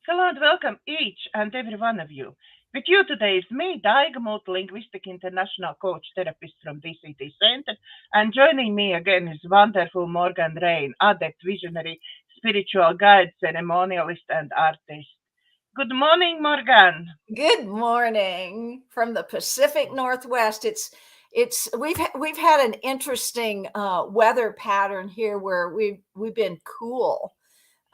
Hello and welcome each and every one of you. With you today is me, Daiga, multilinguistic international coach therapist from DCT Center, and joining me again is wonderful Morganne Rayne, adept, visionary, spiritual guide, ceremonialist, and artist. Good morning, Morgan. Good morning from the Pacific Northwest. We've had an interesting weather pattern here where we've been cool,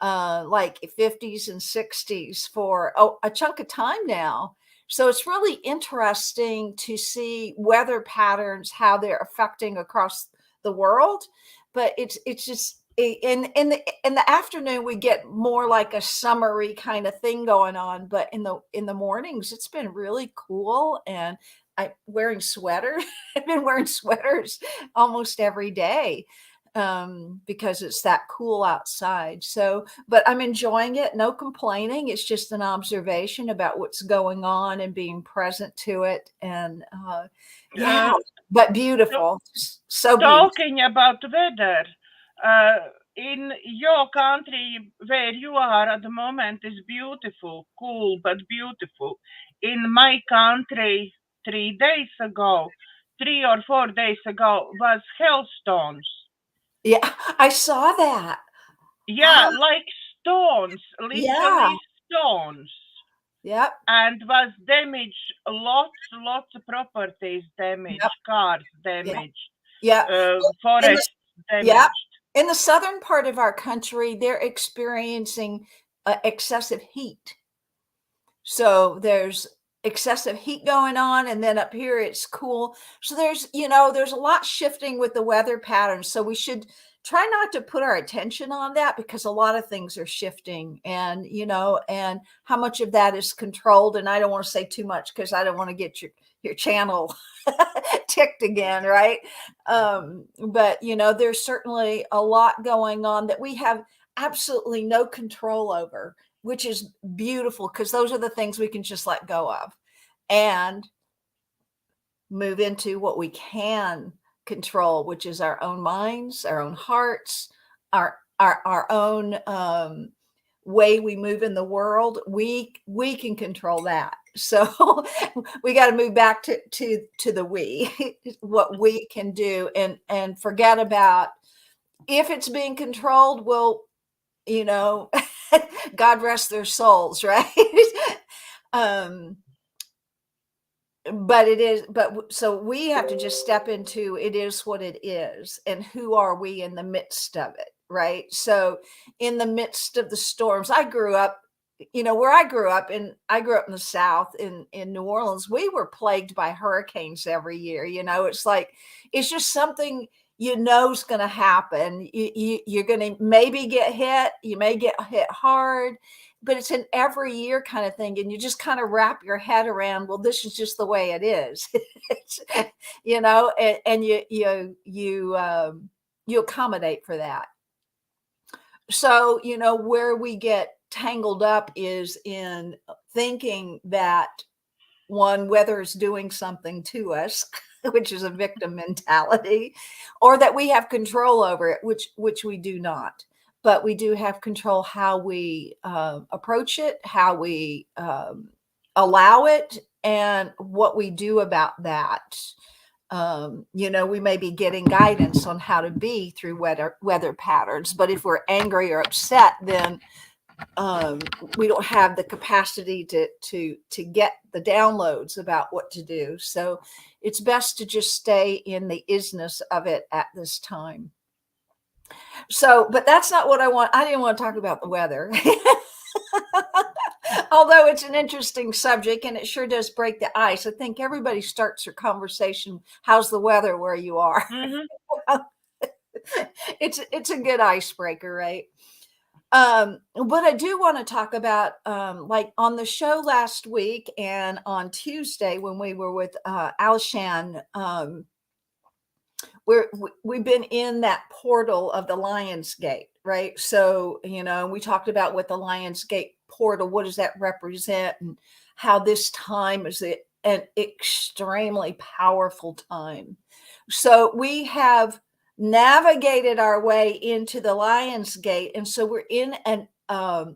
like 50s and 60s for a chunk of time now. So it's really interesting to see weather patterns, how they're affecting across the world. But it's just in the afternoon we get more like a summery kind of thing going on. But in the mornings it's been really cool, and I'm wearing sweaters. I've been wearing sweaters almost every day because it's that cool outside. So, but I'm enjoying it. No complaining. It's just an observation about what's going on and being present to it. And yeah, Uh, but to- beautiful. So beautiful. Talking about weather, uh, in your country where you are at the moment is beautiful, cool, but beautiful. In my country, 3 days ago, 3 or 4 days ago, was hailstones. Yeah, I saw that. Yeah, like stones, Yeah. literally stones. Yep. And was damaged, lots of properties Yep. damaged, cars Yeah. damaged, Yeah. In the forests yeah, damaged. in the southern part of our country, they're experiencing excessive heat. So there's excessive heat going on, and then up here it's cool. So there's a lot shifting with the weather patterns. So we should try not to put our attention on that, because a lot of things are shifting, and how much of that is controlled. And I don't want to say too much because I don't want to get your channel ticked again, right? But there's certainly a lot going on that we have absolutely no control over, which is beautiful, because those are the things we can just let go of and move into what we can control, which is our own minds, our own hearts, our own way we move in the world. We can control that. So we got to move back to the we, what we can do, and forget about if it's being controlled. Well, you know, God rest their souls, right? um, but so we have to just step into it is what it is, and who are we in the midst of it, right? So in the midst of the storms, I grew up, where I grew up in the South, in New Orleans. We were plagued by hurricanes every year. It's like, it's just something is going to happen. You're going to maybe get hit, you may get hit hard, but it's an every year kind of thing. And you just kind of wrap your head around, well, this is just the way it is. And you accommodate for that. So, where we get tangled up is in thinking that weather is doing something to us, which is a victim mentality, or that we have control over it, which we do not. But we do have control how we approach it, how we allow it, and what we do about that. We may be getting guidance on how to be through weather patterns, but if we're angry or upset, then we don't have the capacity to get the downloads about what to do. So it's best to just stay in the isness of it at this time. So, but that's not what I want. I didn't want to talk about the weather. Although it's an interesting subject and it sure does break the ice. I think everybody starts their conversation, how's the weather where you are? Mm-hmm. It's a good icebreaker, right? But I do want to talk about, like on the show last week and on Tuesday when we were with Alshan, we've been in that portal of the Lion's Gate, right? So, we talked about what the Lion's Gate portal, what does that represent, and how this time is an extremely powerful time. So we have navigated our way into the Lion's Gate, and so we're in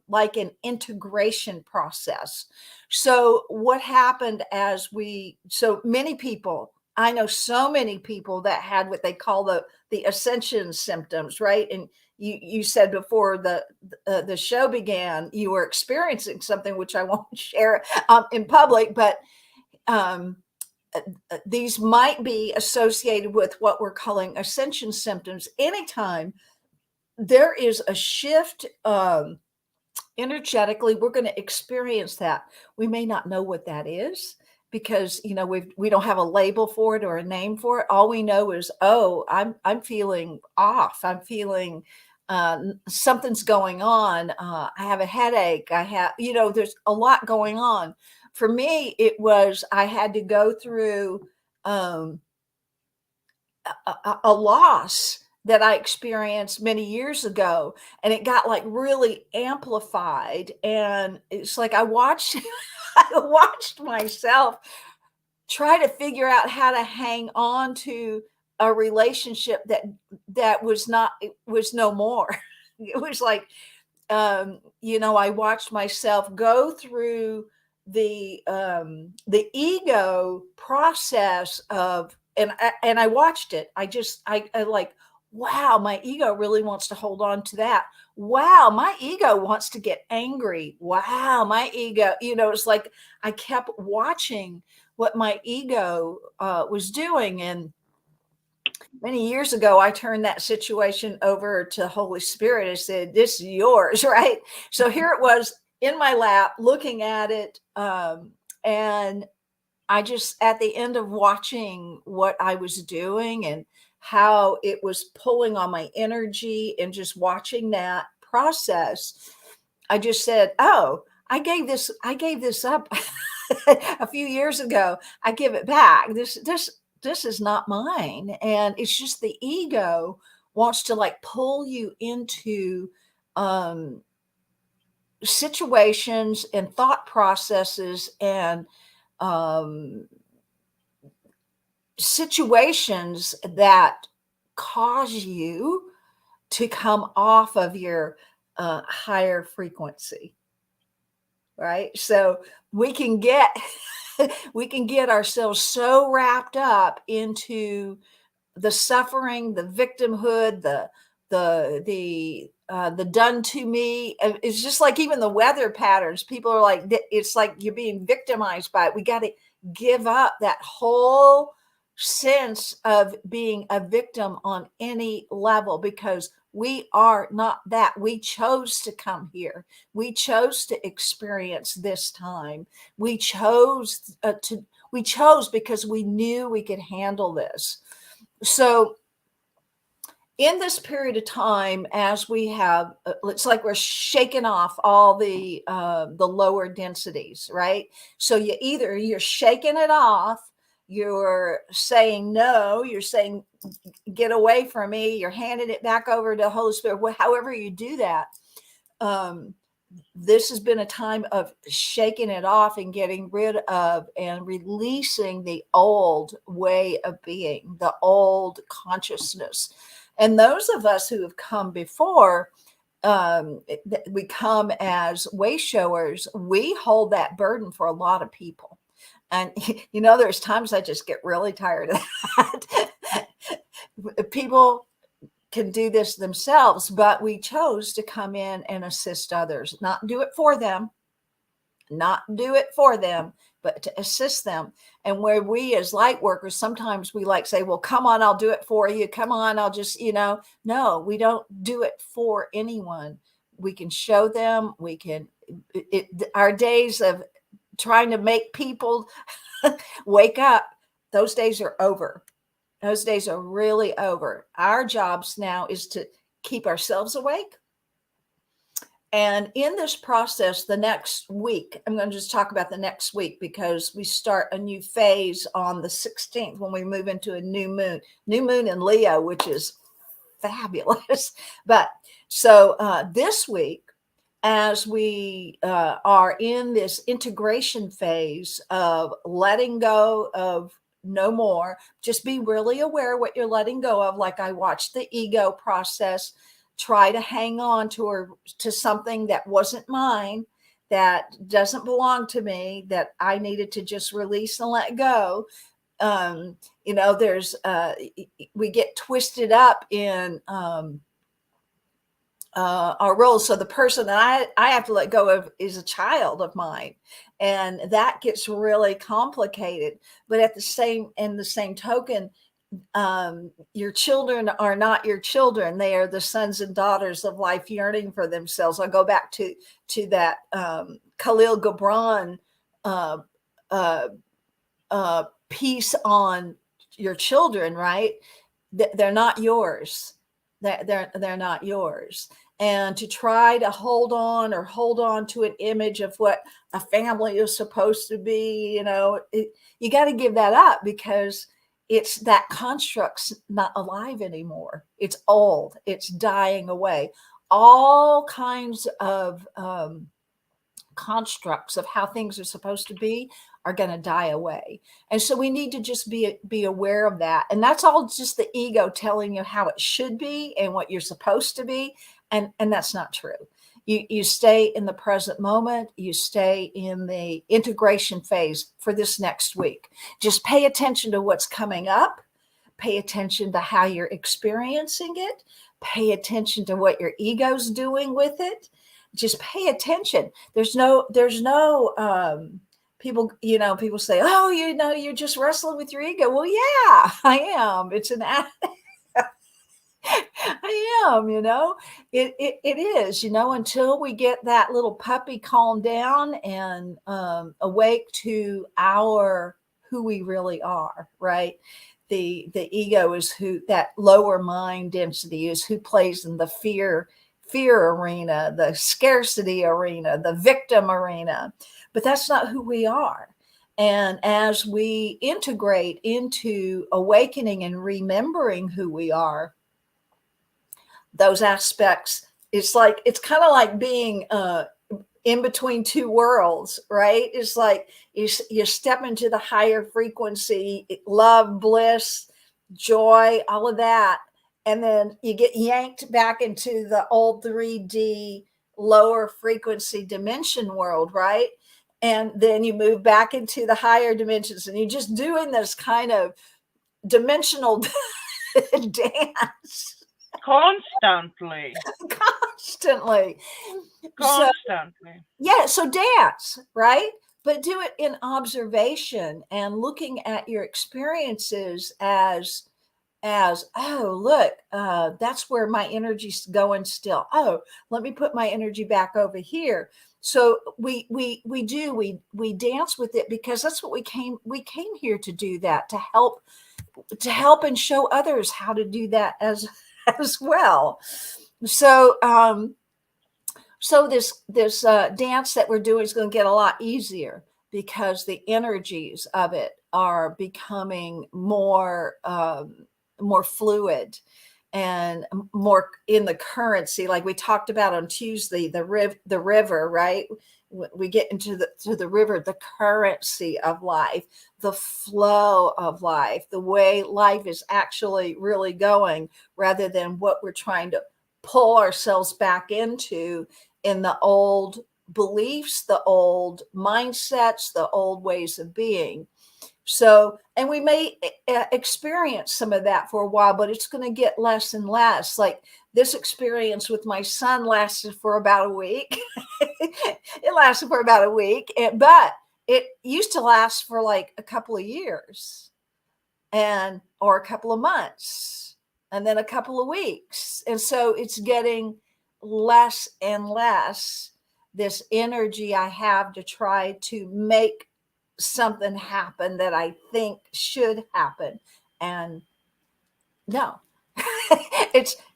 like an integration process. So what happened so many people, I know so many people that had what they call the ascension symptoms, right? And you said before the show began, you were experiencing something which I won't share in public, but these might be associated with what we're calling ascension symptoms. Anytime there is a shift energetically, we're going to experience that. We may not know what that is because we don't have a label for it or a name for it. All we know is, oh, I'm feeling off. I'm feeling something's going on. I have a headache. I have, there's a lot going on. For me, it was I had to go through a loss that I experienced many years ago, and it got like really amplified. And it's like I watched myself try to figure out how to hang on to a relationship that was no more. It was like, I watched myself go through the ego process of, and I watched it. I like, wow, my ego really wants to hold on to that. Wow, my ego wants to get angry. Wow, my ego, it's like I kept watching what my ego was doing. And many years ago, I turned that situation over to Holy Spirit and said, this is yours, right? So here it was in my lap looking at it. And I just, at the end of watching what I was doing and how it was pulling on my energy and just watching that process, I just said, oh, I gave this up a few years ago. I give it back. This is not mine. And it's just the ego wants to like pull you into situations and thought processes and situations that cause you to come off of your higher frequency, right? So we can get ourselves so wrapped up into the suffering, the victimhood, the done to me. It's just like even the weather patterns. People are like, it's like you're being victimized by it. We got to give up that whole sense of being a victim on any level, because we are not that. We chose to come here. We chose to experience this time. We chose because we knew we could handle this. So in this period of time, as we have, it's like we're shaking off all the lower densities, right? So you're shaking it off, you're saying no, you're saying get away from me, you're handing it back over to Holy Spirit. However you do that, this has been a time of shaking it off and getting rid of and releasing the old way of being, the old consciousness. And those of us who have come before, we come as way showers, we hold that burden for a lot of people. And, there's times I just get really tired of that. People can do this themselves, but we chose to come in and assist others, not do it for them, but to assist them. And where we as light workers, sometimes we like say, well, come on, I'll do it for you. Come on, I'll just, no, we don't do it for anyone. We can show them, our days of trying to make people wake up, those days are over. Those days are really over. Our jobs now is to keep ourselves awake. And in this process, the next week, I'm going to just talk about the next week, because we start a new phase on the 16th when we move into a new moon in Leo, which is fabulous. But so this week, as we are in this integration phase of letting go of no more, just be really aware what you're letting go of. Like I watched the ego process, try to hang on to something that wasn't mine, that doesn't belong to me, that I needed to just release and let go. There's we get twisted up in our roles. So the person that I have to let go of is a child of mine, and that gets really complicated. But in the same token, your children are not your children. They are the sons and daughters of life yearning for themselves. I'll go back to that Khalil Gibran uh, piece on your children, right? They're not yours. They're not yours. And to try to hold on to an image of what a family is supposed to be, you got to give that up, because it's that construct's not alive anymore. It's old. It's dying away. All kinds of constructs of how things are supposed to be are going to die away. And so we need to just be aware of that. And that's all just the ego telling you how it should be and what you're supposed to be. And that's not true. You stay in the present moment. You stay in the integration phase for this next week. Just pay attention to what's coming up. Pay attention to how you're experiencing it. Pay attention to what your ego's doing with it. Just pay attention. There's no people say, oh, you're just wrestling with your ego. Well, yeah, I am. It's an I am, it is, until we get that little puppy calmed down and awake to who we really are, right? The ego is that lower mind density is who plays in the fear arena, the scarcity arena, the victim arena, but that's not who we are. And as we integrate into awakening and remembering who we are, those aspects, it's kind of like being in between two worlds, right? It's like you step into the higher frequency, love, bliss, joy, all of that. And then you get yanked back into the old 3D lower frequency dimension world, right? And then you move back into the higher dimensions, and you're just doing this kind of dimensional dance. Constantly. So dance, right? But do it in observation and looking at your experiences as oh, look, that's where my energy's going still. Oh, let me put my energy back over here. So we dance with it, because that's what we came here to do, that to help and show others how to do that as well. So this dance that we're doing is going to get a lot easier, because the energies of it are becoming more fluid and more in the currency, like we talked about on Tuesday, the river, right? We get into the river, the currency of life, the flow of life, the way life is actually really going, rather than what we're trying to pull ourselves back into in the old beliefs, the old mindsets, the old ways of being. So, and we may experience some of that for a while, but it's going to get less and less. Like this experience with my son lasted for about a week. It lasted for about a week, but it used to last for like a couple of years, or a couple of months, and then a couple of weeks. And so it's getting less and less, this energy I have to try to make something happen that I think should happen. And no,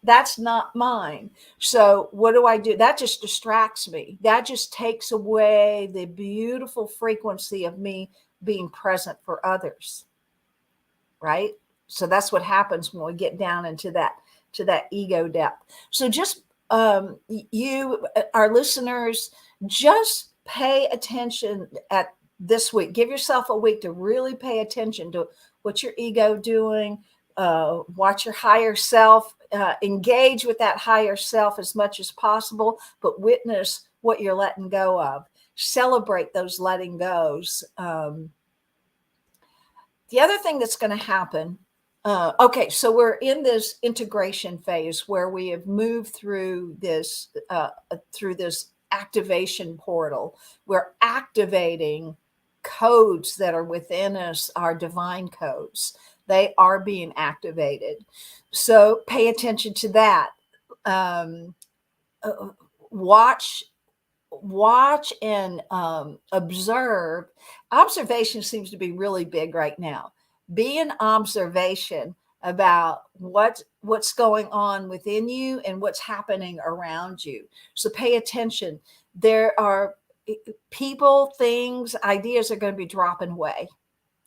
that's not mine. So what do I do? That just distracts me. That just takes away the beautiful frequency of me being present for others. Right? So that's what happens when we get down into that ego depth. So just you, our listeners, just pay attention at this week. Give yourself a week to really pay attention to what's your ego doing, watch your higher self, engage with that higher self as much as possible, but witness what you're letting go of. Celebrate those letting goes. The other thing that's going to happen, okay, so we're in this integration phase where we have moved through this activation portal. We're activating codes that are within us, our divine codes. They are being activated. So pay attention to that. Watch and observe. Observation seems to be really big right now. Be in observation about what's going on within you and what's happening around you. So pay attention. There are people, things, ideas are going to be dropping away.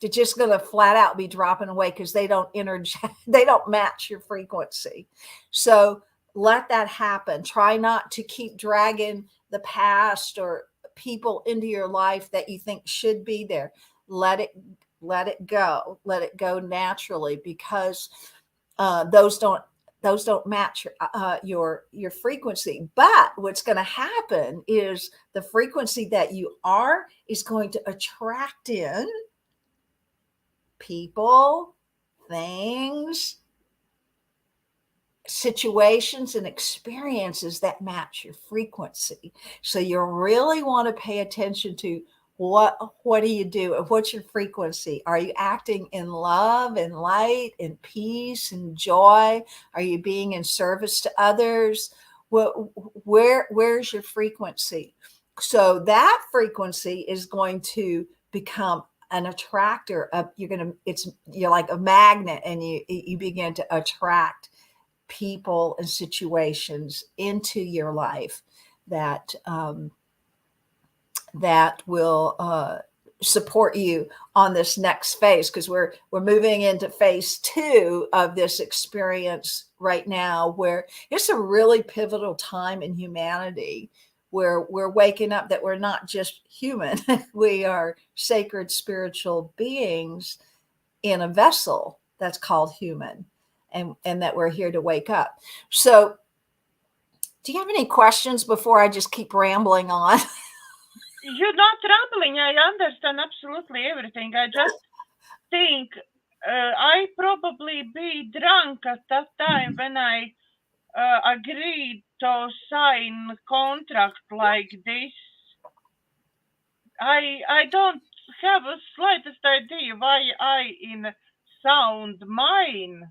They're just going to flat out be dropping away because they don't match your frequency. So let that happen. Try not to keep dragging the past or people into your life that you think should be there. Let it go. Let it go naturally, because those don't match your frequency. But what's going to happen is the frequency that you are is going to attract in people, things, situations, and experiences that match your frequency. So you really want to pay attention to what do you do? What's your frequency? Are you acting in love and light and peace and joy? Are you being in service to others? Where's your frequency? So that frequency is going to become an attractor of, you're like a magnet, and you begin to attract people and situations into your life that will support you on this next phase, because we're moving into phase 2 of this experience right now, where it's a really pivotal time in humanity, where we're waking up that we're not just human. We are sacred spiritual beings in a vessel that's called human, and that we're here to wake up. So do you have any questions before I just keep rambling on? You're not rambling. I understand absolutely everything. I just think I probably be drunk at that time when I agreed to sign contract like this. I don't have a slightest idea why I, in sound mind,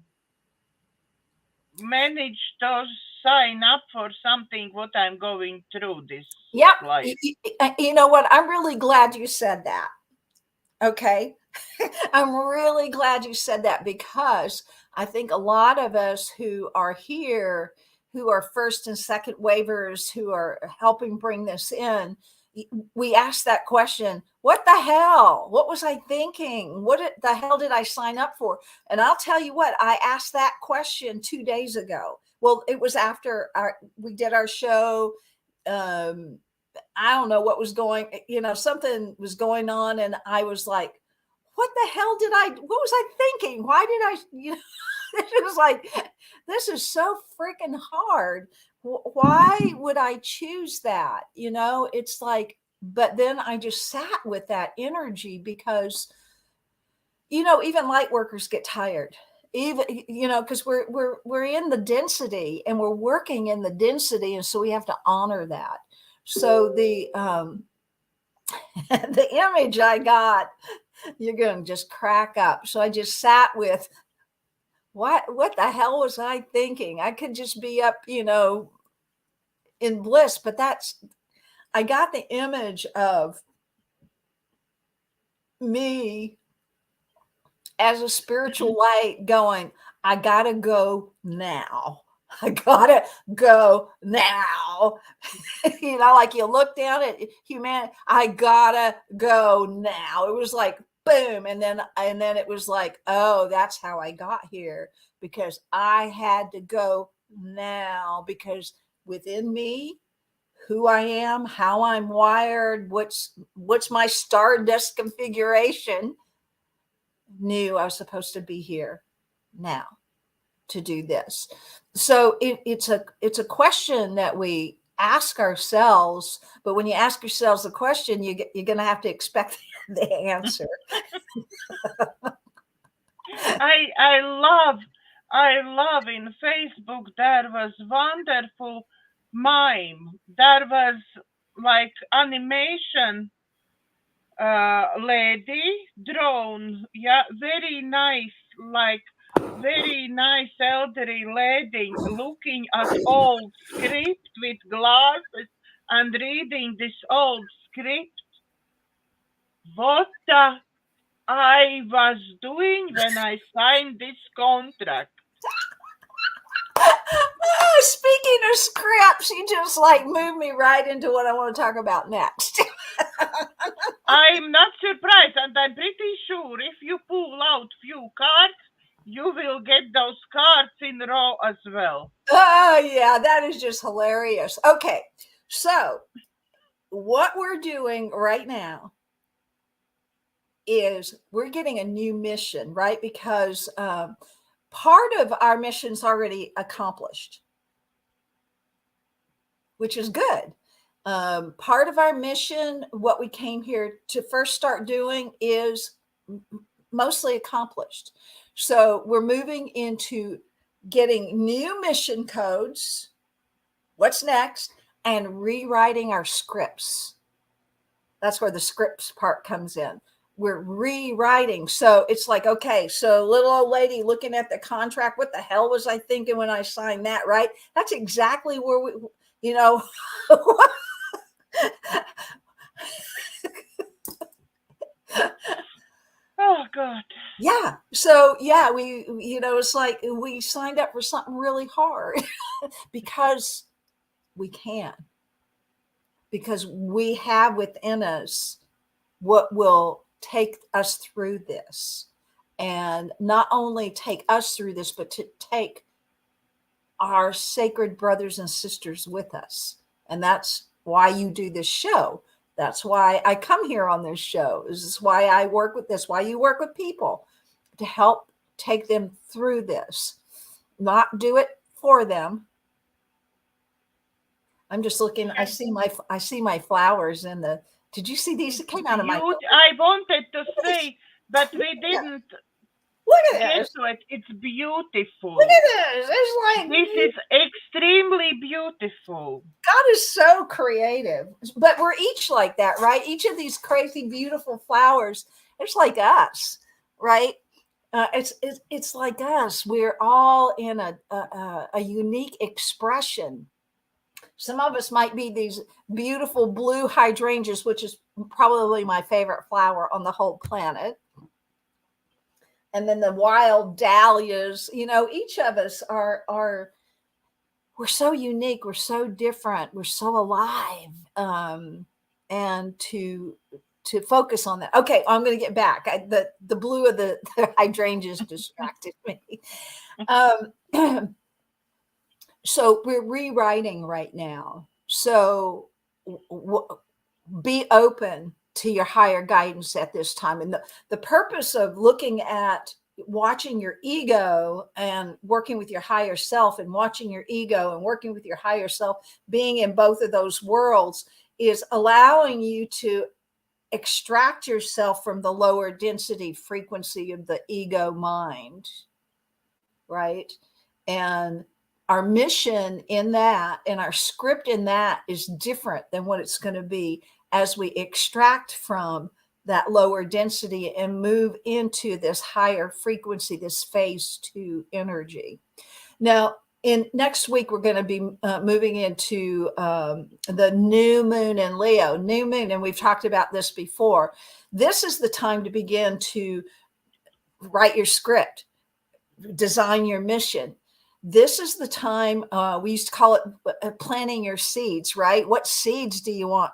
managed to sign up for something what I'm going through this life. You know what? I'm really glad you said that. Okay. I'm really glad you said that, because I think a lot of us who are here, who are first and second waivers, who are helping bring this in, we ask that question, what the hell? What was I thinking? What the hell did I sign up for? And I'll tell you what, I asked that question 2 days ago. Well, it was after we did our show. I don't know what was something was going on. And I was like, what the hell what was I thinking? Why did I, it was like, this is so freaking hard. Why would I choose that? It's like, but then I just sat with that energy, because, even light workers get tired. Even, because we're in the density, and we're working in the density. And so we have to honor that. So the the image I got, you're going to just crack up. So I just sat with, what the hell was I thinking? I could just be up, in bliss. But I got the image of me as a spiritual light going, I gotta go now. I gotta go now. Like you look down at humanity, I gotta go now. It was like, boom. And then it was like, oh, that's how I got here, because I had to go now, because within me, who I am, how I'm wired, what's my stardust configuration, knew I was supposed to be here. now to do this? So it's a question that we ask ourselves, but when you ask yourselves the question, you're going to have to expect the answer. I love in Facebook there was wonderful mime. There was like animation lady drawn, yeah, very nice, like very nice elderly lady looking at old script with glasses and reading this old script. What the I was doing when I signed this contract? Speaking of scripts, you just like moved me right into what I want to talk about next. I'm not surprised, and I'm pretty sure if you pull out few cards, you will get those cards in a row as well. Oh, yeah, that is just hilarious. Okay, so what we're doing right now is we're getting a new mission, right? Because part of our mission's already accomplished, which is good. Part of our mission, what we came here to first start doing, is mostly accomplished. So we're moving into getting new mission codes. What's next? And rewriting our scripts. That's where the scripts part comes in. We're rewriting. So it's like, okay, so little old lady looking at the contract, what the hell was I thinking when I signed that, right? That's exactly where we, you know. Oh God. Yeah. So yeah, we, you know, it's like we signed up for something really hard because we can, because we have within us what will take us through this, and not only take us through this, but to take our sacred brothers and sisters with us. And that's why you do this show. That's why I come here on this show. This is why I work with this, why you work with people, to help take them through this, not do it for them. I'm just looking, I see my flowers in the, did you see these? It came out of my, I wanted to say, but we didn't look at get this. to it. It's beautiful. Look at this. It's like, this is extremely beautiful. God is so creative. But we're each like that, right? Each of these crazy, beautiful flowers, it's like us, right? It's like us. We're all in a unique expression. Some of us might be these beautiful blue hydrangeas, which is probably my favorite flower on the whole planet. And then the wild dahlias, you know, each of us are we're so unique, we're so different, we're so alive. And to focus on that. Okay, I'm going to get back. The blue of the hydrangeas distracted me. So we're rewriting right now. So be open to your higher guidance at this time. And the purpose of looking at watching your ego and working with your higher self, and watching your ego and working with your higher self, being in both of those worlds, is allowing you to extract yourself from the lower density frequency of the ego mind, right? And our mission in that, and our script in that, is different than what it's going to be as we extract from that lower density and move into this higher frequency, this phase 2 energy. Now, in next week, we're going to be moving into the new moon in Leo. New moon, and we've talked about this before. This is the time to begin to write your script, design your mission. This is the time, we used to call it planting your seeds, right? What seeds do you want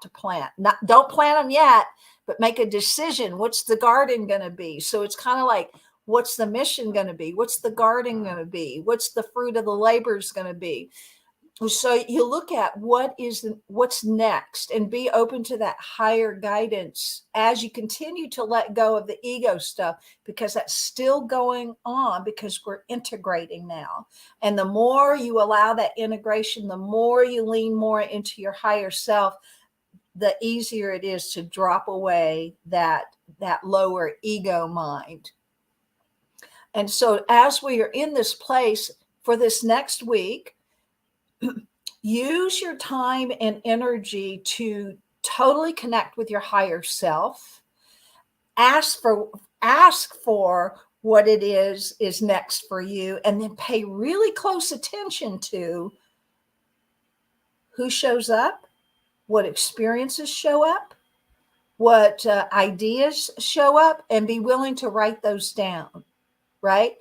to plant? Don't plant them yet, but make a decision. What's the garden going to be? So it's kind of like, what's the mission going to be? What's the garden going to be? What's the fruit of the labors going to be? So you look at what's next and be open to that higher guidance as you continue to let go of the ego stuff, because that's still going on, because we're integrating now. And the more you allow that integration, the more you lean more into your higher self, the easier it is to drop away that lower ego mind. And so as we are in this place for this next week, use your time and energy to totally connect with your higher self. Ask for what it is next for you, and then pay really close attention to who shows up, what experiences show up, what ideas show up, and be willing to write those down, right?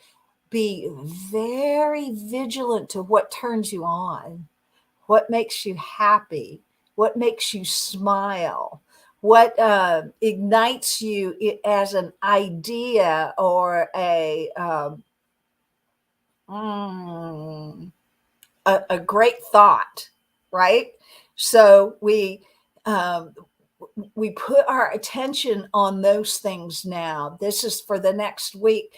Be very vigilant to what turns you on, what makes you happy, what makes you smile, what ignites you as an idea or a great thought, right? So we put our attention on those things now. This is for the next week,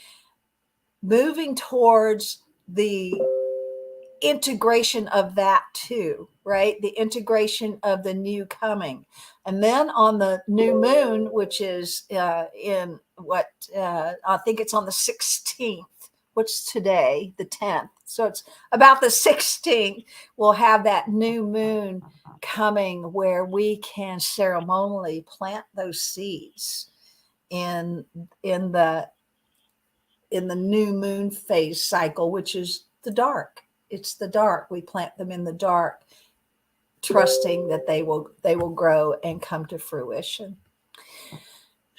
moving towards the integration of that too, right? The integration of the new coming. And then on the new moon, which is in what I think it's on the 16th. What's today? The 10th. So it's about the 16th. We'll have that new moon coming where we can ceremonially plant those seeds in the new moon phase cycle, which is the dark. It's the dark. We plant them in the dark, trusting that they will grow and come to fruition.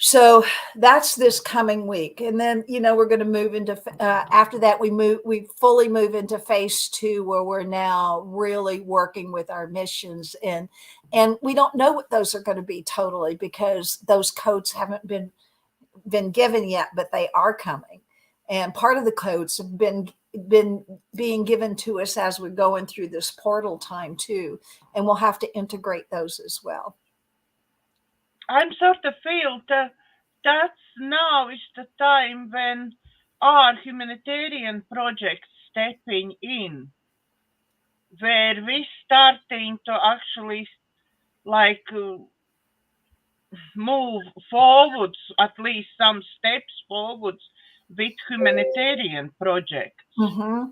So that's this coming week. And then, we're going to move into, after that, we fully move into phase 2, where we're now really working with our missions. And we don't know what those are going to be totally, because those codes haven't been given yet, but they are coming. And part of the codes have been being given to us as we're going through this portal time too. And we'll have to integrate those as well. I'm sort of feel that now is the time when our humanitarian projects stepping in, where we starting to actually like move forwards, at least some steps forwards with humanitarian projects. Mm-hmm.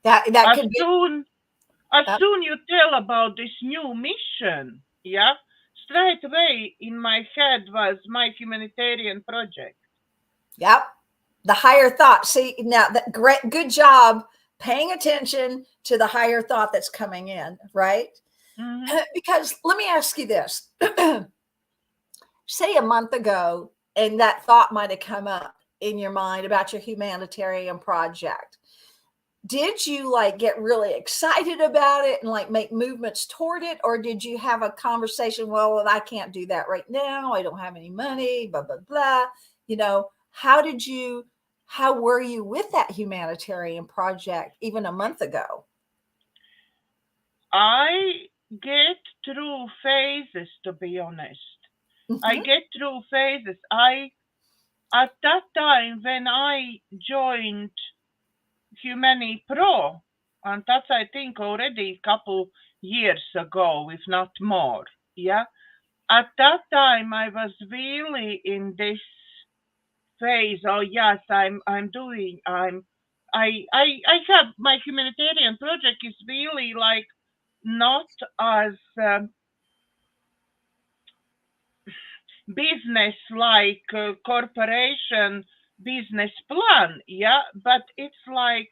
That As could be. soon you tell about this new mission, yeah, straight away in my head was my humanitarian project. Yep. The higher thought. See, now that good job paying attention to the higher thought that's coming in, right? Mm-hmm. Because let me ask you this. Say a month ago, and that thought might have come up in your mind about your humanitarian project. Did you get really excited about it and make movements toward it? Or did you have a conversation? Well, I can't do that right now. I don't have any money, blah, blah, blah. How were you with that humanitarian project even a month ago? I get through phases, to be honest. Mm-hmm. I get through phases. At that time when I joined Humani Pro, and that's I think already a couple years ago, if not more. Yeah. At that time I was really in this phase. Oh yes, I have my humanitarian project is really not as business corporation business plan, yeah, but it's my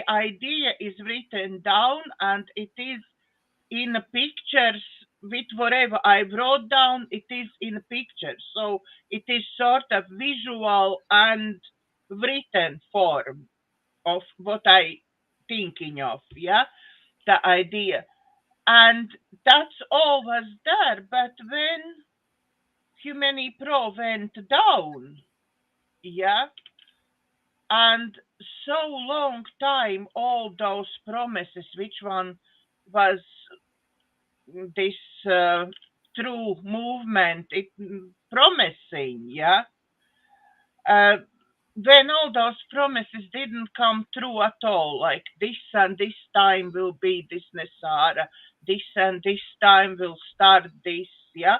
idea is written down and it is in pictures. With whatever I wrote down, it is in pictures, so it is sort of visual and written form of what I thinking of, yeah, the idea. And that's all was there. But when Humani Pro went down, yeah, And so long time, all those promises, which one was this true movement, it promising, yeah. Uh, when all those promises didn't come true at all, like this and this time will be this Nesara, this and this time will start this, yeah.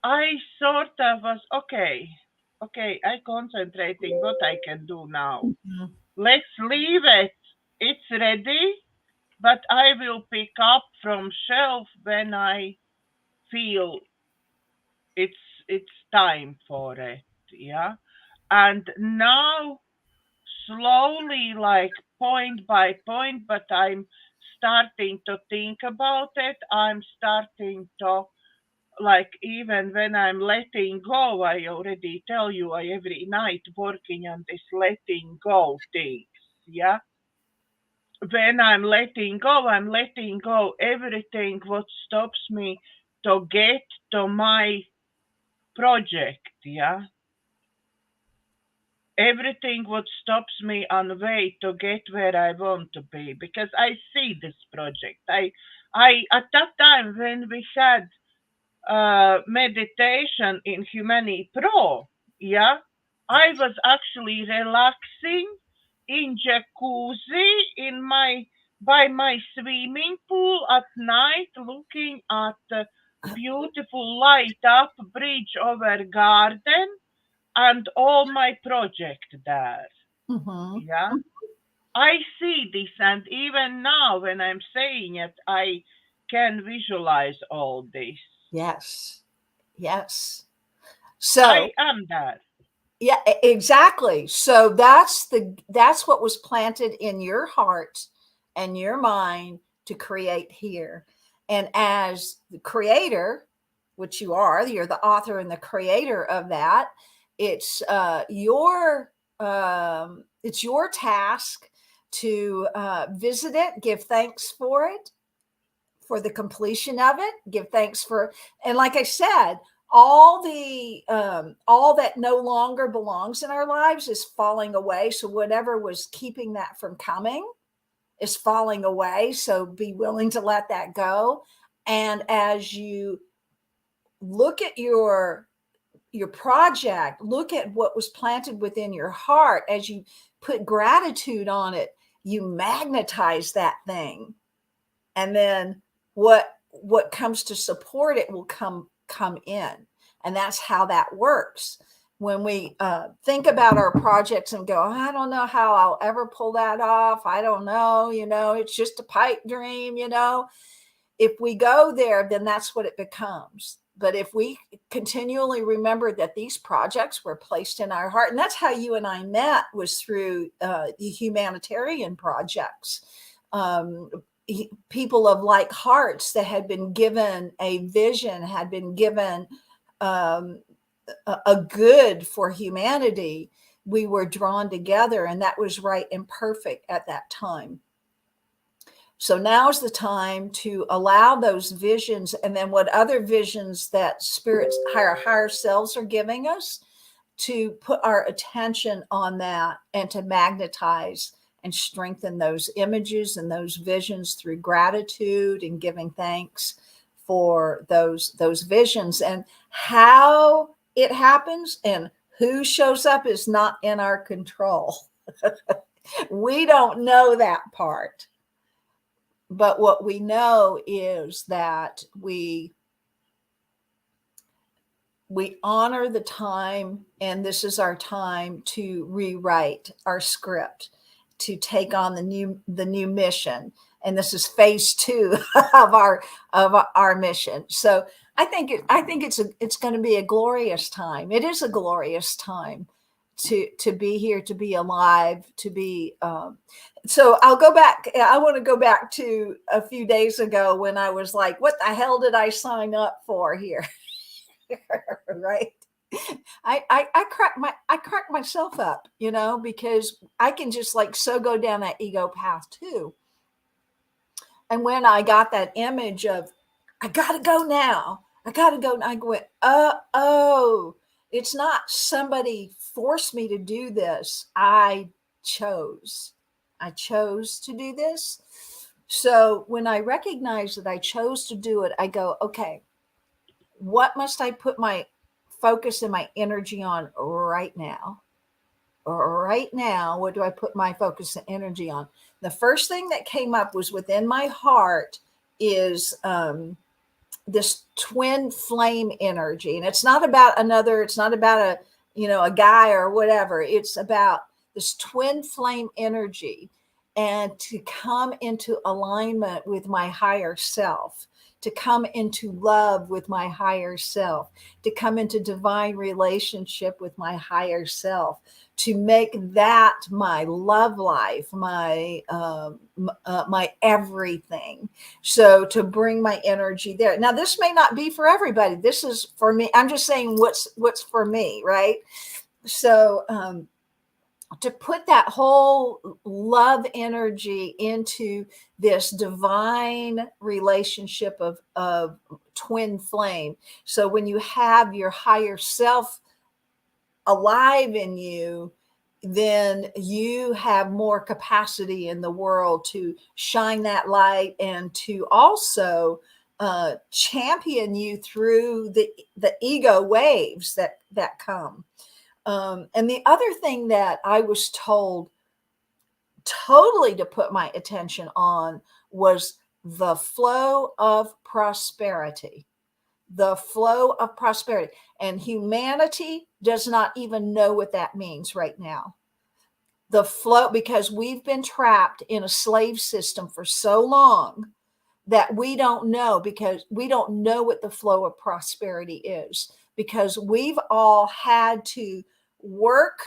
I sort of was okay, I concentrating what I can do now. Mhm. Let's leave it. It's ready, but I will pick up from shelf when I feel it's time for it. Yeah. And now slowly, like point by point, but I'm starting to think about it. I'm starting to, like, even when I'm letting go, I already tell you, I every night working on this letting go things. Yeah. When I'm letting go everything what stops me to get to my project. Yeah. Everything what stops me on the way to get where I want to be, because I see this project. I at that time when we had meditation in Humani Pro, yeah, I was actually relaxing in jacuzzi in my by my swimming pool at night, looking at the beautiful light up bridge over garden and all my project there. Mhm. Yeah, I see this, and even now when I'm saying it, I can visualize all this. Yes. Yes. I So, am there. yeah, exactly. So that's what was planted in your heart and your mind to create here. And as the creator, which you are, you're the author and the creator of that. It's it's your task to visit it, give thanks for it, for the completion of it, give thanks for, and like I said, all that no longer belongs in our lives is falling away. So whatever was keeping that from coming is falling away. So be willing to let that go. And as you look at your project, look at what was planted within your heart, as you put gratitude on it, you magnetize that thing, and then what comes to support it will come in. And that's how that works. When we think about our projects and go, I don't know how I'll ever pull that off, I don't know, it's just a pipe dream, if we go there, then that's what it becomes. But if we continually remember that these projects were placed in our heart, and that's how you and I met, was through the humanitarian projects. um, People of like hearts that had been given a vision, had been given um, a good for humanity. We were drawn together, and that was right and perfect at that time. So now's the time to allow those visions, and then what other visions that spirits, higher selves are giving us, to put our attention on that and to magnetize and strengthen those images and those visions through gratitude and giving thanks for those visions. And how it happens and who shows up is not in our control. We don't know that part. But what we know is that we honor the time, and this is our time to rewrite our script, to take on the new mission. And this is phase 2 of our mission. So I think it's going to be a glorious time. It is a glorious time to be here, to be alive, to be so I'll go back. I want to go back to a few days ago when I was like, what the hell did I sign up for here? Right. I crack myself up, because I can just like so go down that ego path too. And when I got that image of, I gotta go now, I gotta go, I went, oh, it's not somebody forced me to do this. I chose. I chose to do this. So when I recognize that I chose to do it, I go, okay, what must I put my focus and my energy on right now? Right now, what do I put my focus and energy on? The first thing that came up was within my heart is this twin flame energy. And it's not about it's not about a guy or whatever. It's about this twin flame energy, and to come into alignment with my higher self, to come into love with my higher self, to come into divine relationship with my higher self, to make that my love life, my everything. So to bring my energy there. Now, this may not be for everybody. This is for me. I'm just saying what's for me, right? So to put that whole love energy into this divine relationship of twin flame. So when you have your higher self alive in you, then you have more capacity in the world to shine that light and to also champion you through the ego waves that come. And the other thing that I was told totally to put my attention on was the flow of prosperity. The flow of prosperity. And humanity does not even know what that means right now. The flow, because we've been trapped in a slave system for so long that we don't know, because we don't know what the flow of prosperity is, because we've all had to work.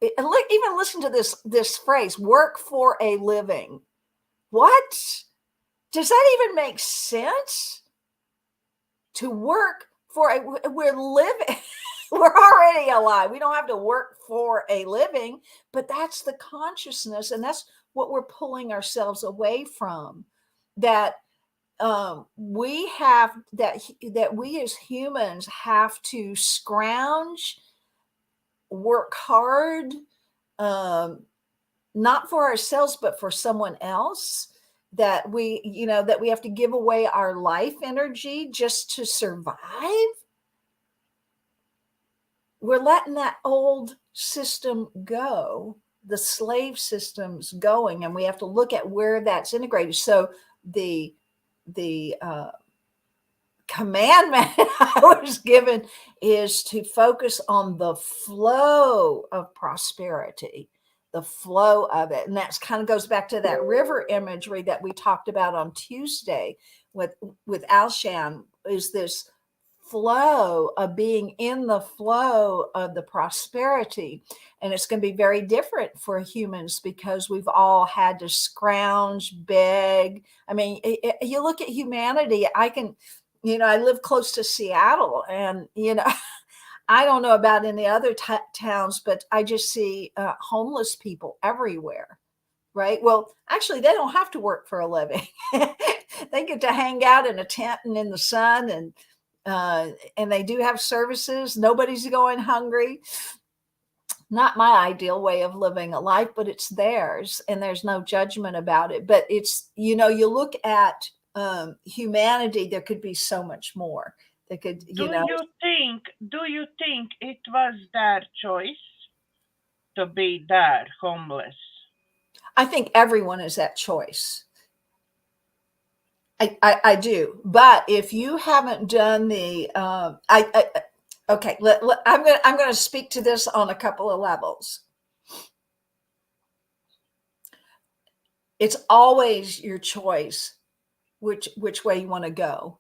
Even listen to this phrase, work for a living. What? Does that even make sense? To work for we're living, we're already alive. We don't have to work for a living, but that's the consciousness, and that's what we're pulling ourselves away from. That we have that we as humans have to scrounge, work hard, not for ourselves but for someone else. That we have to give away our life energy just to survive. We're letting that old system go. The slave system's going, and we have to look at where that's integrated. So the commandment I was given is to focus on the flow of prosperity, the flow of it. And that's kind of goes back to that river imagery that we talked about on Tuesday with Alshan, is this flow of being in the flow of the prosperity. And it's going to be very different for humans because we've all had to scrounge, beg. I mean, you look at humanity, I live close to Seattle, and, I don't know about any other towns, but I just see homeless people everywhere, right? Well, actually, they don't have to work for a living. They get to hang out in a tent and in the sun, and they do have services. Nobody's going hungry. Not my ideal way of living a life, but it's theirs, and there's no judgment about it. But it's, you look at humanity, there could be so much more. They could, Do you think it was their choice to be there homeless? I think everyone is that choice. I do. But if you haven't done the, okay, I'm going to speak to this on a couple of levels. It's always your choice which way you want to go.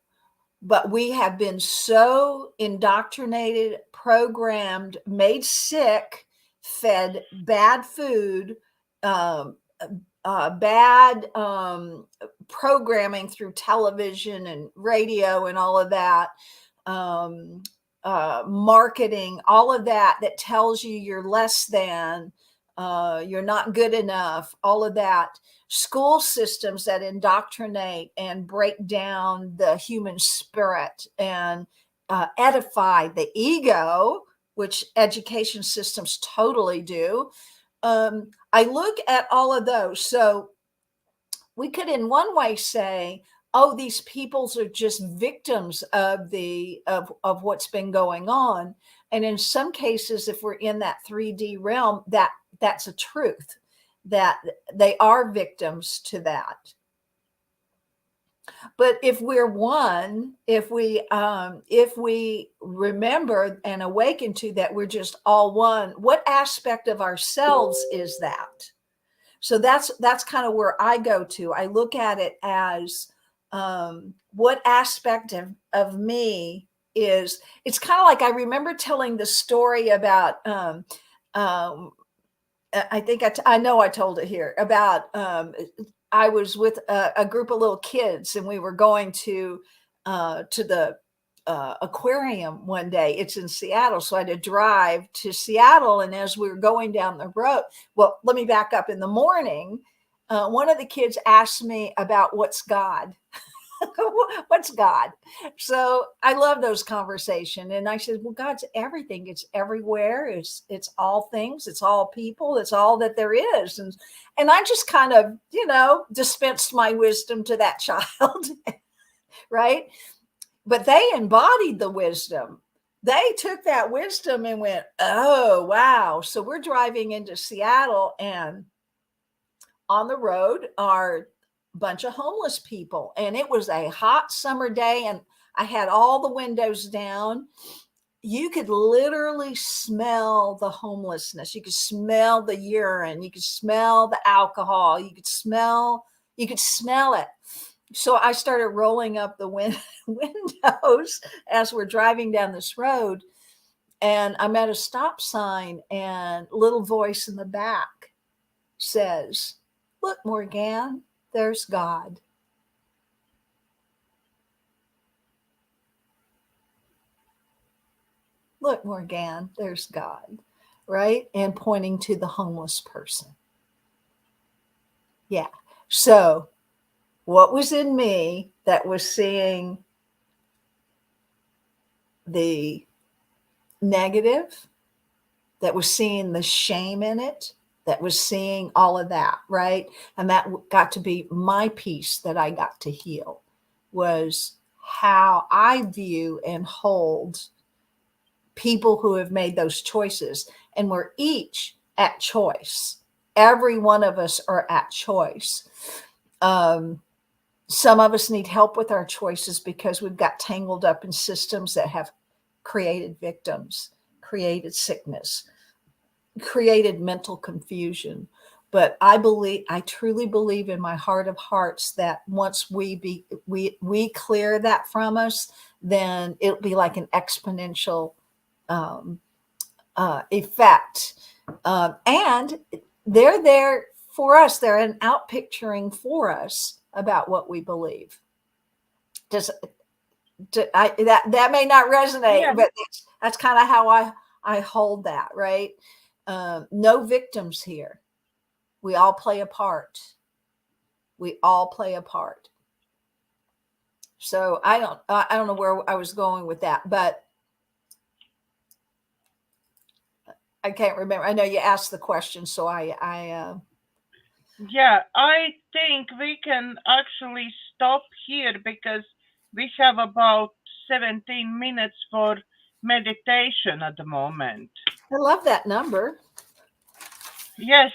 But we have been so indoctrinated, programmed, made sick, fed bad food, bad programming through television and radio and all of that, marketing, all of that tells you you're less than, you're not good enough, all of that. School systems that indoctrinate and break down the human spirit and edify the ego, which education systems totally do. I look at all of those. So we could in one way say, oh, these peoples are just victims of of what's been going on. And in some cases, if we're in that 3D realm, that's a truth, that they are victims to that. But if we're one, if we remember and awaken to that, we're just all one. What aspect of ourselves is that? So that's kind of where I go to. I look at it as what aspect of me is. It's kind of like, I remember telling the story about. I think I know I told it here about. I was with a group of little kids, and we were going to the aquarium one day. It's in Seattle, so I had to drive to Seattle. And as we were going down the road, well, let me back up. In the morning, one of the kids asked me about what's God. What's God? So I love those conversations. And I said, well, God's everything. It's everywhere. It's all things. It's all people. It's all that there is. And I just kind of, dispensed my wisdom to that child, right? But they embodied the wisdom. They took that wisdom and went, oh, wow. So we're driving into Seattle, and on the road are bunch of homeless people, and it was a hot summer day, and I had all the windows down. You could literally smell the homelessness. You could smell the urine. You could smell the alcohol. You could smell it. So I started rolling up the windows as we're driving down this road, and I'm at a stop sign, and a little voice in the back says, "Look, Morganne, there's God." Look, Morganne, there's God, right? And pointing to the homeless person. Yeah. So what was in me that was seeing the negative, that was seeing the shame in it, that was seeing all of that, right? And that got to be my piece that I got to heal, was how I view and hold people who have made those choices. And we're each at choice. Every one of us are at choice. Some of us need help with our choices because we've got tangled up in systems that have created victims, created sickness, created mental confusion. But I truly believe in my heart of hearts that once we clear that from us, then it'll be like an exponential effect. And they're there for us. They're an outpicturing for us about what we believe. That may not resonate, Yeah. but that's kind of how I hold that, right? No victims here. We all play a part. We all play a part. So I don't know where I was going with that, but I can't remember. I know you asked the question, so Yeah, I think we can actually stop here because we have about 17 minutes for meditation at the moment. I love that number. Yes,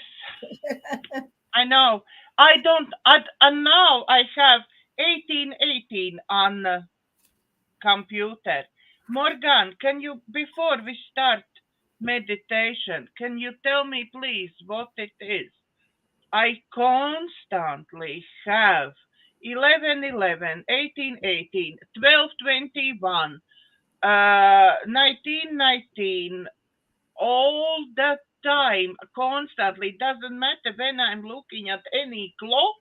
I know. I don't, and now I have 1818 on the computer. Morganne, can you, before we start meditation, can you tell me please what it is? I constantly have 1111, 1818, 1221, 1919, all the time, constantly. Doesn't matter when I'm looking at any clock.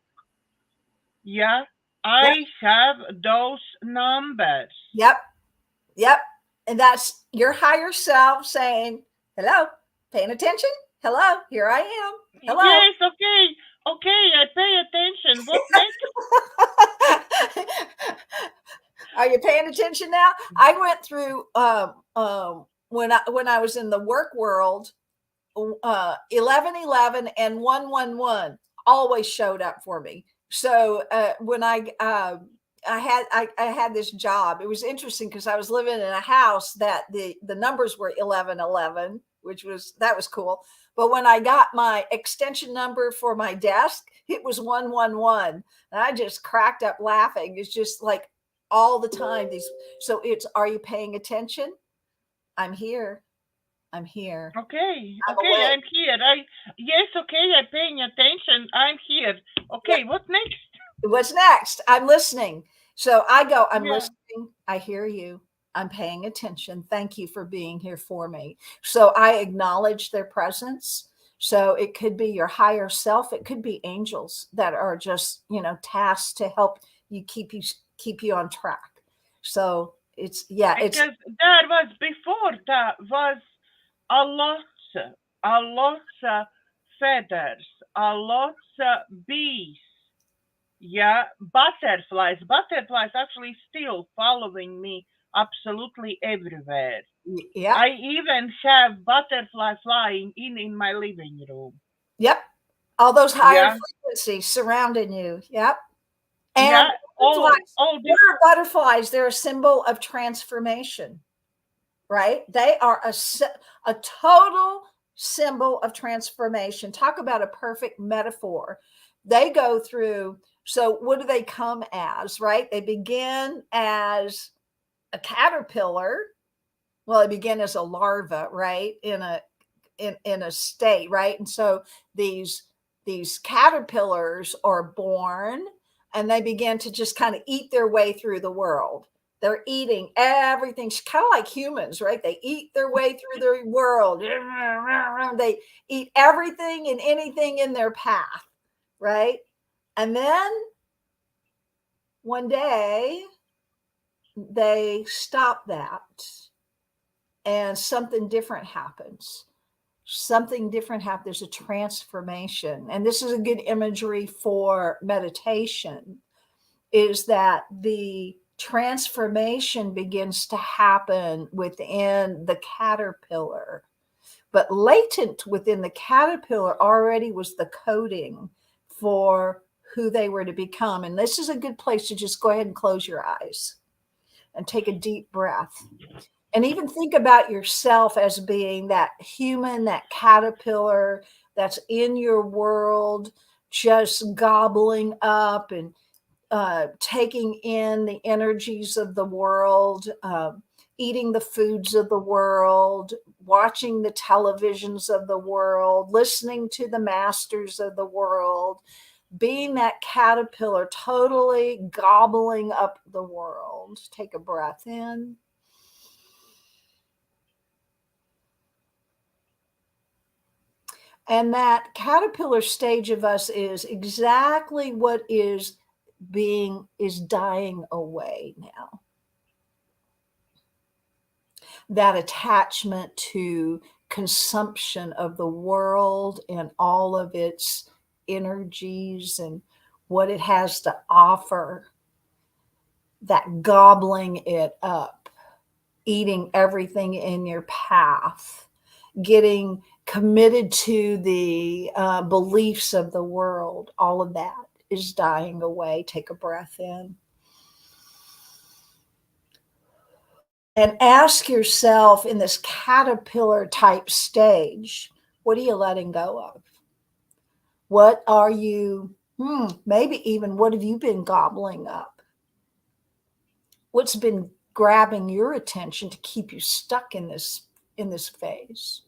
Yeah, Yep. I have those numbers. Yep. And that's your higher self saying, hello, paying attention. Hello, here I am. Hello. Yes, okay, I pay attention. What next? Are you paying attention now? I went through when I was in the work world, 1111 and 111 always showed up for me. So when I had this job, it was interesting because I was living in a house that the numbers were 1111, that was cool. But when I got my extension number for my desk, it was 111, and I just cracked up laughing. It's just like all the time so are you paying attention? I'm here. I'm here. Okay, I'm okay, awake. I'm here. Yes, okay, I'm paying attention. I'm here. Okay, Yeah. what next? What's next? I'm listening. So I go, I'm Yeah. listening. I hear you. I'm paying attention. Thank you for being here for me. So I acknowledge their presence. So it could be your higher self. It could be angels that are just, tasked to help keep you on track. So it's Because there was before that was a lot, a lot of feathers, a lot of bees. Yeah, butterflies. Butterflies actually still following me absolutely everywhere. yep, I even have butterfly flying in my living room. yep. All those higher Yeah, frequencies surrounding you. Yep. And yeah. butterflies, All what this. are butterflies? They're a symbol of transformation, right? They are a total symbol of transformation. Talk about a perfect metaphor. They go through, so what do they come as, right? They begin as a caterpillar. Well, they begin as a larva, right? In a state, right? And so these caterpillars are born and they begin to just kind of eat their way through the world. They're eating everything, kind of like humans, right? They eat their way through the world. They eat everything and anything in their path, right? And then one day they stop that and something different happens. There's a transformation, and this is a good imagery for meditation, is that the transformation begins to happen within the caterpillar, but latent within the caterpillar already was the coding for who they were to become. And this is a good place to just go ahead and close your eyes and take a deep breath. And even think about yourself as being that human, that caterpillar that's in your world, just gobbling up and taking in the energies of the world, eating the foods of the world, watching the televisions of the world, listening to the masters of the world, being that caterpillar, totally gobbling up the world. Take a breath in. And that caterpillar stage of us is exactly what is dying away now. That attachment to consumption of the world and all of its energies and what it has to offer, that gobbling it up, eating everything in your path, getting committed to the beliefs of the world, all of that is dying away. Take a breath in. And ask yourself in this caterpillar type stage, what are you letting go of? What are you, maybe even what have you been gobbling up? What's been grabbing your attention to keep you stuck in this phase?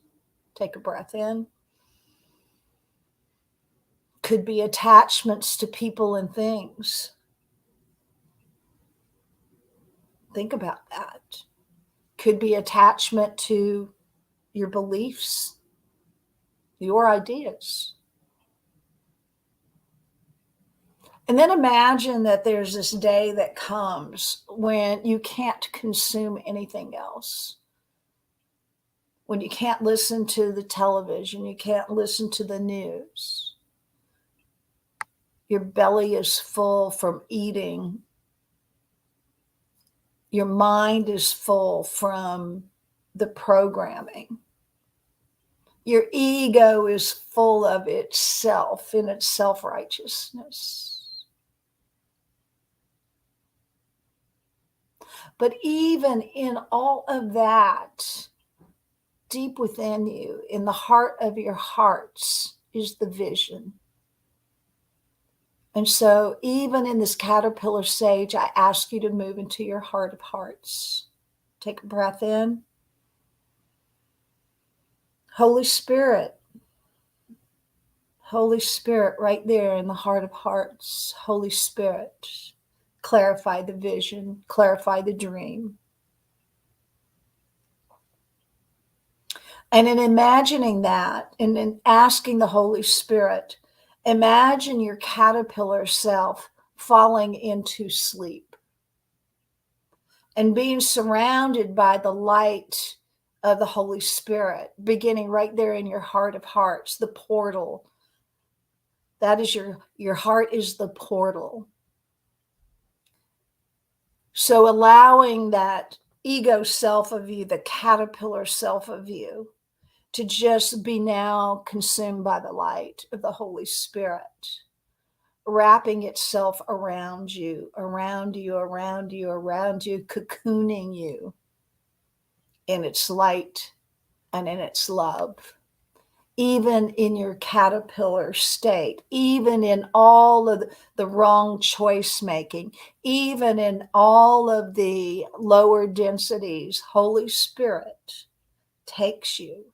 Take a breath in. Could be attachments to people and things. Think about that. Could be attachment to your beliefs, your ideas. And then imagine that there's this day that comes when you can't consume anything else. When you can't listen to the television, you can't listen to the news. Your belly is full from eating. Your mind is full from the programming. Your ego is full of itself in its self-righteousness. But even in all of that, deep within you, in the heart of your hearts, is the vision. And so even in this caterpillar stage, I ask you to move into your heart of hearts. Take a breath in. Holy Spirit, right there in the heart of hearts. Holy Spirit, clarify the vision, clarify the dream. And in imagining that, and in asking the Holy Spirit, imagine your caterpillar self falling into sleep and being surrounded by the light of the Holy Spirit, beginning right there in your heart of hearts, the portal. That is your heart is the portal. So allowing that ego self of you, the caterpillar self of you, to just be now consumed by the light of the Holy Spirit, wrapping itself around you, cocooning you in its light and in its love. Even in your caterpillar state, even in all of the wrong choice making, even in all of the lower densities, Holy Spirit takes you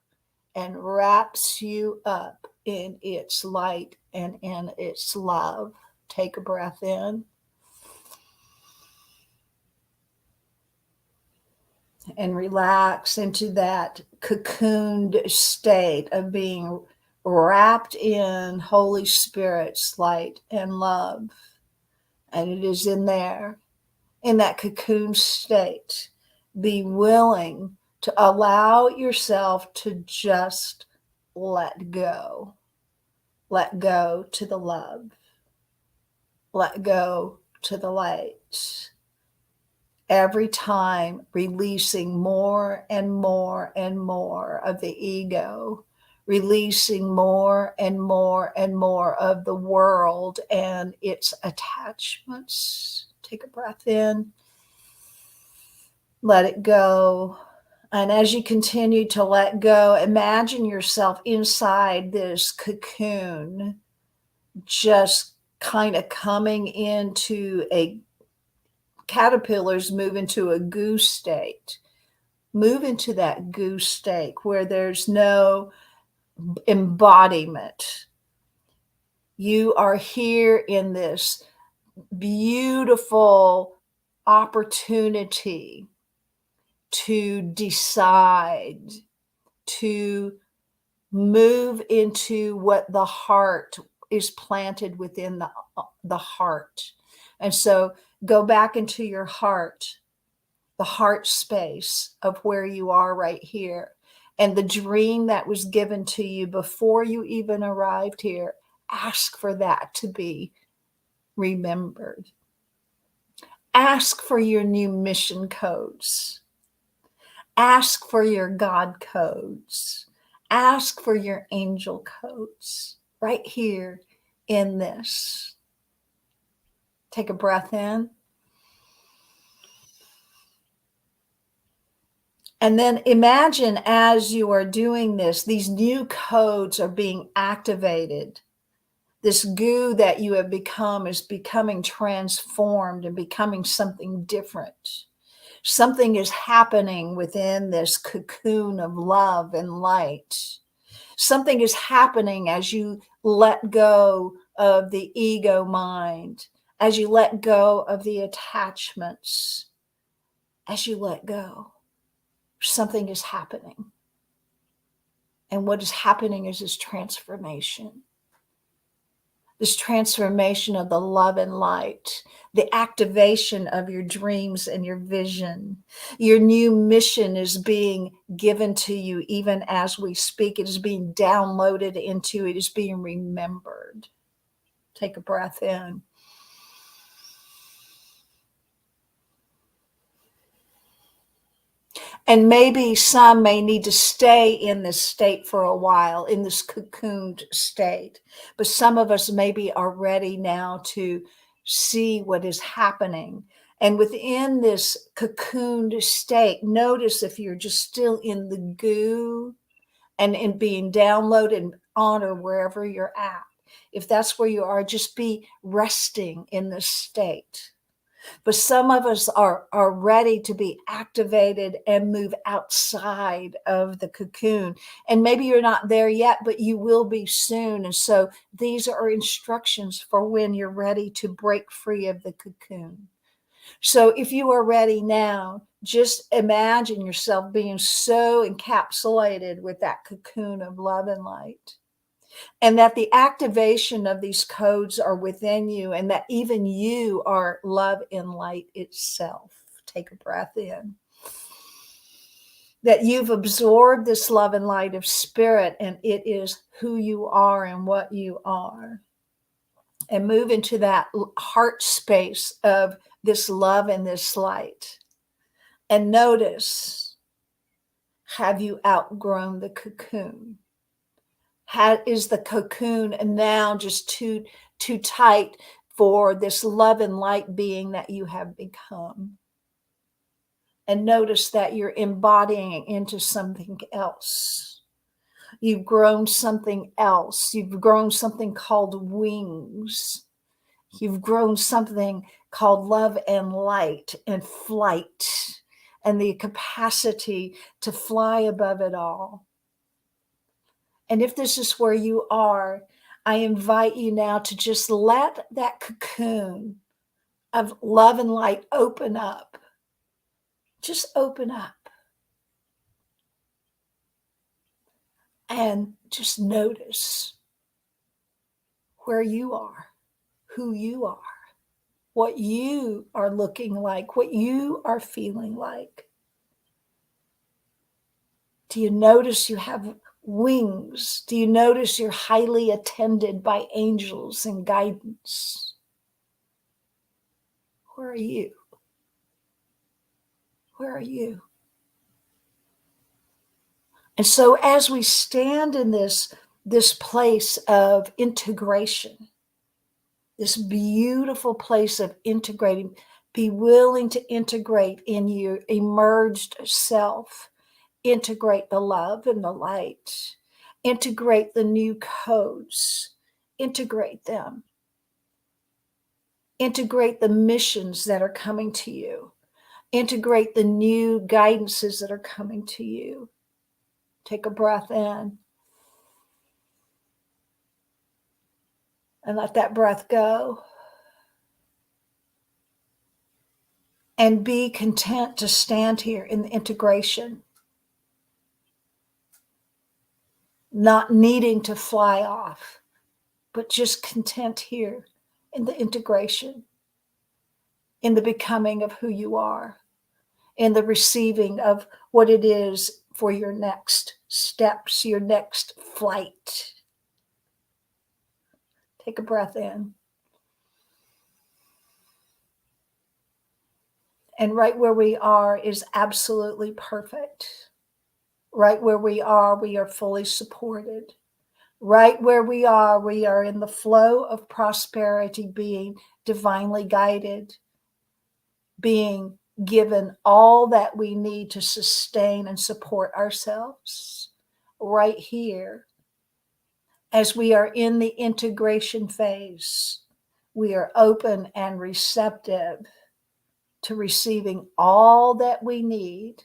and wraps you up in its light and in its love. Take a breath in. And relax into that cocooned state of being wrapped in Holy Spirit's light and love. And it is in there, in that cocoon state. Be willing to allow yourself to just let go. Let go to the love. Let go to the light. Every time releasing more and more and more of the ego, releasing more and more and more of the world and its attachments. Take a breath in. Let it go. And as you continue to let go, imagine yourself inside this cocoon, just kind of coming into a caterpillars move into a goo state. Move into that goo state where there's no embodiment. You are here in this beautiful opportunity to decide, to move into what the heart is planted within the heart. And so go back into your heart, the heart space of where you are right here. And the dream that was given to you before you even arrived here, ask for that to be remembered. Ask for your new mission codes. Ask for your God codes. Ask for your angel codes right here in this. Take a breath in. And then imagine as you are doing this, these new codes are being activated. This goo that you have become is becoming transformed and becoming something different. Something is happening within this cocoon of love and light. Something is happening as you let go of the ego mind, as you let go of the attachments, as you let go. Something is happening. And what is happening is this transformation of the love and light, the activation of your dreams and your vision. Your new mission is being given to you even as we speak. It is being downloaded into, it is being remembered. Take a breath in. And maybe some may need to stay in this state for a while, in this cocooned state. But some of us maybe are ready now to see what is happening. And within this cocooned state, notice if you're just still in the goo and in being downloaded on or wherever you're at. If that's where you are, just be resting in this state. But some of us are ready to be activated and move outside of the cocoon. And maybe you're not there yet, but you will be soon. And so these are instructions for when you're ready to break free of the cocoon. So if you are ready now, just imagine yourself being so encapsulated with that cocoon of love and light. And that the activation of these codes are within you, and that even you are love and light itself. Take a breath in. That you've absorbed this love and light of spirit, and it is who you are and what you are. And move into that heart space of this love and this light. And notice, have you outgrown the cocoon? Is the cocoon now just too tight for this love and light being that you have become? And notice that you're embodying into something else. You've grown something else. You've grown something called wings. You've grown something called love and light and flight, and the capacity to fly above it all. And if this is where you are, I invite you now to just let that cocoon of love and light open up. Just open up. And just notice where you are, who you are, what you are looking like, what you are feeling like. Do you notice you have wings? Do you notice you're highly attended by angels and guidance? Where are you? Where are you? And so as we stand in this place of integration, this beautiful place of integrating, be willing to integrate in your emerged self, integrate the love and the light, integrate the new codes, integrate them, integrate the missions that are coming to you, integrate the new guidances that are coming to you. Take a breath in and let that breath go. And be content to stand here in the integration, not needing to fly off, but just content here in the integration, in the becoming of who you are, in the receiving of what it is for your next steps, your next flight. Take a breath in. And right where we are is absolutely perfect. Right where we are fully supported. Right where we are in the flow of prosperity, being divinely guided, being given all that we need to sustain and support ourselves. Right here, as we are in the integration phase, we are open and receptive to receiving all that we need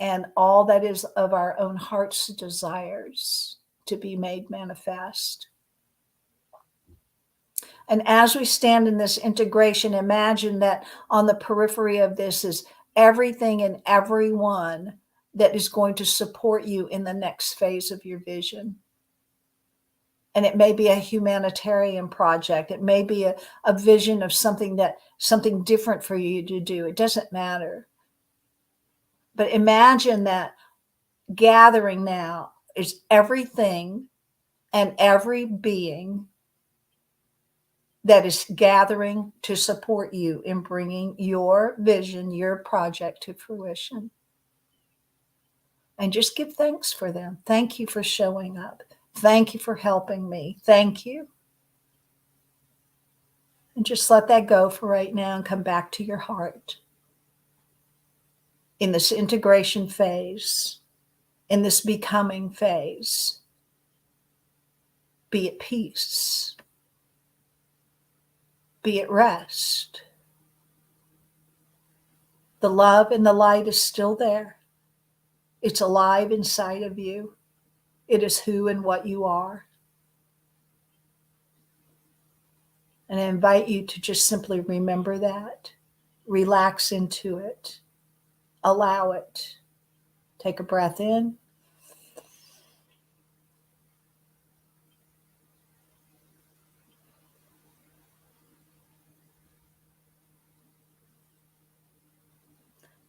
and all that is of our own heart's desires to be made manifest. And as we stand in this integration, imagine that on the periphery of this is everything and everyone that is going to support you in the next phase of your vision. And it may be a humanitarian project. It may be a vision of something different for you to do. It doesn't matter. But imagine that gathering now is everything and every being that is gathering to support you in bringing your vision, your project to fruition. and just give thanks for them. Thank you for showing up. Thank you for helping me. Thank you. And just let that go for right now and come back to your heart. In this integration phase, in this becoming phase, be at peace, be at rest. The love and the light is still there. It's alive inside of you. It is who and what you are. And I invite you to just simply remember that. Relax into it. Allow it. Take a breath in.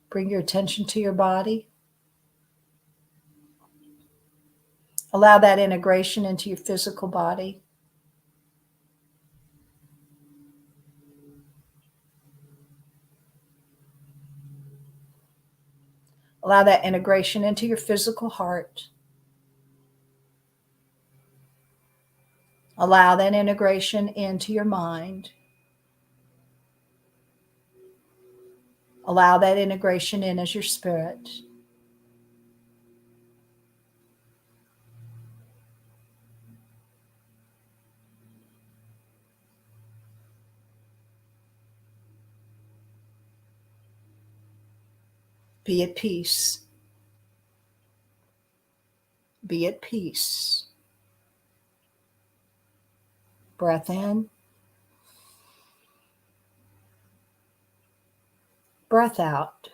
Bring your attention to your body. Allow that integration into your physical body. Allow that integration into your physical heart. Allow that integration into your mind. Allow that integration in as your spirit. Be at peace. Be at peace. Breath in. Breath out.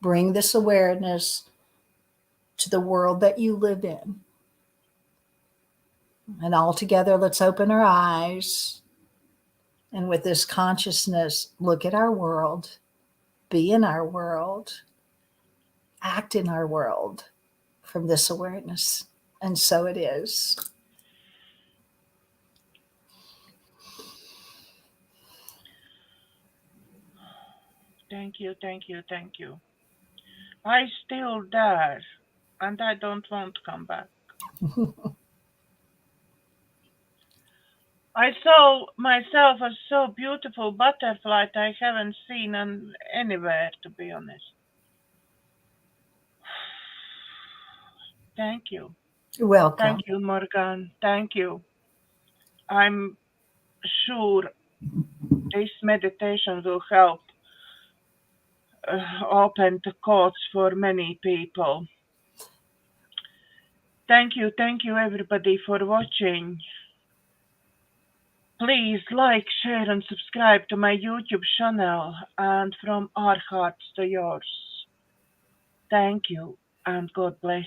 Bring this awareness to the world that you live in. And all together, let's open our eyes. And with this consciousness, look at our world, be in our world, act in our world from this awareness. And so it is. Thank you, thank you, thank you. I still there, and I don't want to come back. I saw myself as so beautiful butterfly that I haven't seen anywhere, to be honest. Thank you. You're welcome. Thank you, Morganne. Thank you. I'm sure this meditation will help open the codes for many people. Thank you everybody for watching. Please like, share and subscribe to my YouTube channel, and from our hearts to yours. Thank you and God bless.